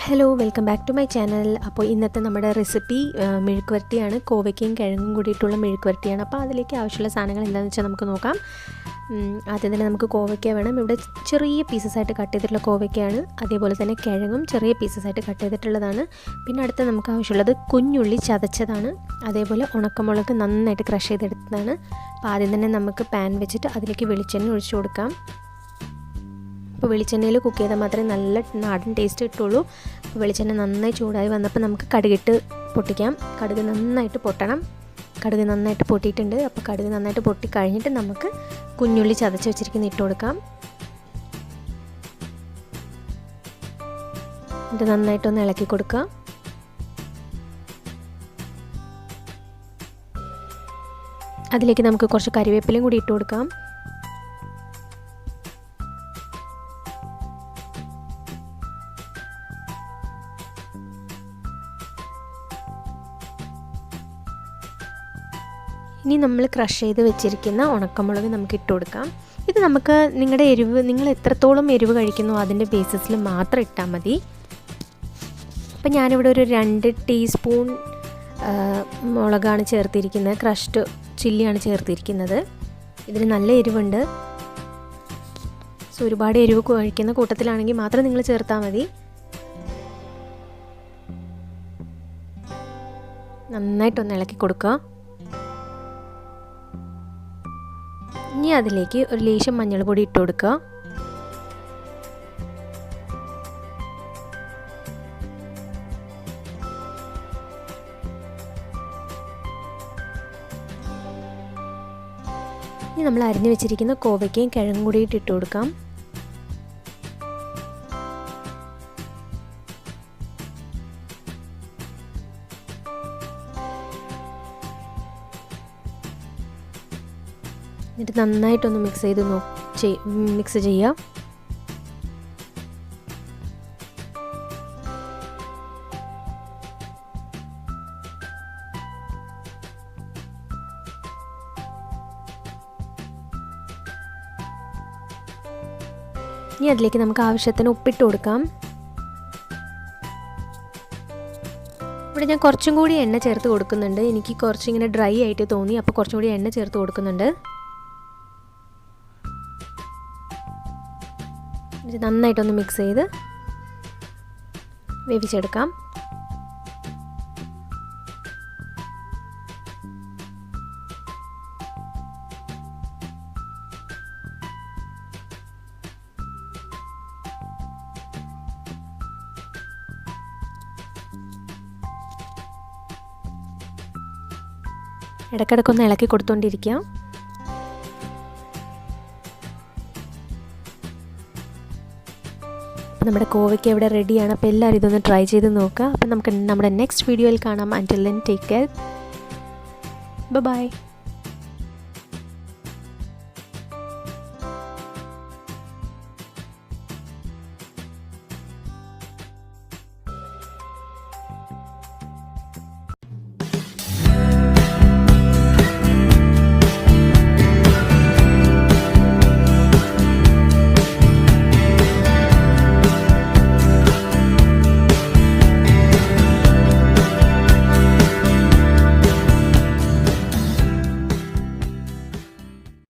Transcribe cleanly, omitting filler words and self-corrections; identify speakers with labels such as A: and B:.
A: Hello welcome back to my channel. അപ്പോൾ ഇന്നത്തെ നമ്മുടെ റെസിപ്പി മെഴുക്കുവരട്ടിയാണ്. കോവയ്ക്കയും കിഴങ്ങും കൂടിയിട്ടുള്ള മെഴുക്കുവരട്ടിയാണ്. അപ്പോൾ അതിലേക്ക് ആവശ്യമുള്ള സാധനങ്ങൾ എന്താണെന്ന് വെച്ചാൽ നമുക്ക് നോക്കാം. ആദ്യം തന്നെ നമുക്ക് കോവയ്ക്ക വേണം. ഇവിടെ ചെറിയ പീസസായിട്ട് കട്ട് ചെയ്തിട്ടുള്ള കോവയ്ക്കയാണ്. അതേപോലെ തന്നെ കിഴങ്ങും ചെറിയ പീസസായിട്ട് കട്ട് ചെയ്തിട്ടുള്ളതാണ്. പിന്നെ അടുത്ത് നമുക്ക് ആവശ്യമുള്ളത് കുഞ്ഞുള്ളി ചതച്ചതാണ്. അതേപോലെ ഉണക്കമുളക് നന്നായിട്ട് ക്രഷ് ചെയ്തെടുത്തതാണ്. അപ്പോൾ ആദ്യം തന്നെ നമുക്ക് പാൻ വെച്ചിട്ട് അതിലേക്ക് വെളിച്ചെണ്ണ ഒഴിച്ചു കൊടുക്കാം. അപ്പോൾ വെളിച്ചെണ്ണയിൽ കുക്ക് ചെയ്താൽ മാത്രമേ നല്ല നാടൻ ടേസ്റ്റ് കിട്ടുള്ളൂ. അപ്പോൾ വെളിച്ചെണ്ണ നന്നായി ചൂടായി വന്നപ്പോൾ നമുക്ക് കടുകിട്ട് പൊട്ടിക്കാം. കടുക് നന്നായിട്ട് പൊട്ടണം. കടുക് നന്നായിട്ട് പൊട്ടിയിട്ടുണ്ട്. അപ്പോൾ കടുക് നന്നായിട്ട് പൊട്ടി കഴിഞ്ഞിട്ട് നമുക്ക് കുഞ്ഞുള്ളി ചതച്ച് വെച്ചിരിക്കുന്ന ഇട്ട് കൊടുക്കാം. ഇത് നന്നായിട്ടൊന്ന് ഇളക്കി കൊടുക്കുക. അതിലേക്ക് നമുക്ക് കുറച്ച് കറിവേപ്പിലയും കൂടി ഇട്ട് കൊടുക്കാം. ഇനി നമ്മൾ ക്രഷ് ചെയ്ത് വെച്ചിരിക്കുന്ന ഉണക്കമുളക് നമുക്ക് ഇട്ട് കൊടുക്കാം. ഇത് നമുക്ക് നിങ്ങളുടെ എരിവ്, നിങ്ങൾ എത്രത്തോളം എരിവ് കഴിക്കുന്നു അതിൻ്റെ ബേസിസിൽ മാത്രം ഇട്ടാൽ മതി. അപ്പം ഞാനിവിടെ ഒരു 2 ടീസ്പൂൺ മുളകാണ് ചേർത്തിരിക്കുന്നത്. ക്രഷ്ഡ് ചില്ലിയാണ് ചേർത്തിരിക്കുന്നത്. ഇതിന് നല്ല എരിവുണ്ട്. സോ ഒരുപാട് എരിവ് കഴിക്കുന്ന കൂട്ടത്തിലാണെങ്കിൽ മാത്രം നിങ്ങൾ ചേർത്താൽ മതി. നന്നായിട്ടൊന്ന് ഇളക്കി കൊടുക്കുക. ഇനി അതിലേക്ക് ഒരു ലേശം മഞ്ഞൾപ്പൊടി ഇട്ട് കൊടുക്കുക. ഇനി നമ്മൾ അരിഞ്ഞു വെച്ചിരിക്കുന്ന കോവയ്ക്കയും കിഴങ്ങും കൂടി ഇട്ട് കൊടുക്കാം. എന്നിട്ട് നന്നായിട്ടൊന്ന് മിക്സ് ചെയ്യുക. ഇനി അതിലേക്ക് നമുക്ക് ആവശ്യത്തിന് ഉപ്പിട്ട് കൊടുക്കാം. ഇവിടെ ഞാൻ കുറച്ചും കൂടി എണ്ണ ചേർത്ത് കൊടുക്കുന്നുണ്ട്. എനിക്ക് കുറച്ചിങ്ങനെ ഡ്രൈ ആയിട്ട് തോന്നി, അപ്പോൾ കുറച്ചും കൂടി എണ്ണ ചേർത്ത് കൊടുക്കുന്നുണ്ട്. ഇത് നന്നായിട്ടൊന്ന് മിക്സ് ചെയ്ത് വേവിച്ചെടുക്കാം. ഇടയ്ക്കിടയ്ക്കൊന്ന് ഇളക്കി കൊടുത്തുകൊണ്ടിരിക്കുക. നമ്മുടെ കോവയ്ക്ക ഇവിടെ റെഡിയാണ്. അപ്പോൾ എല്ലാവരും ഇതൊന്ന് ട്രൈ ചെയ്ത് നോക്കുക. അപ്പോൾ നമുക്ക് നമ്മുടെ നെക്സ്റ്റ് വീഡിയോയിൽ കാണാം. Until then take care. By.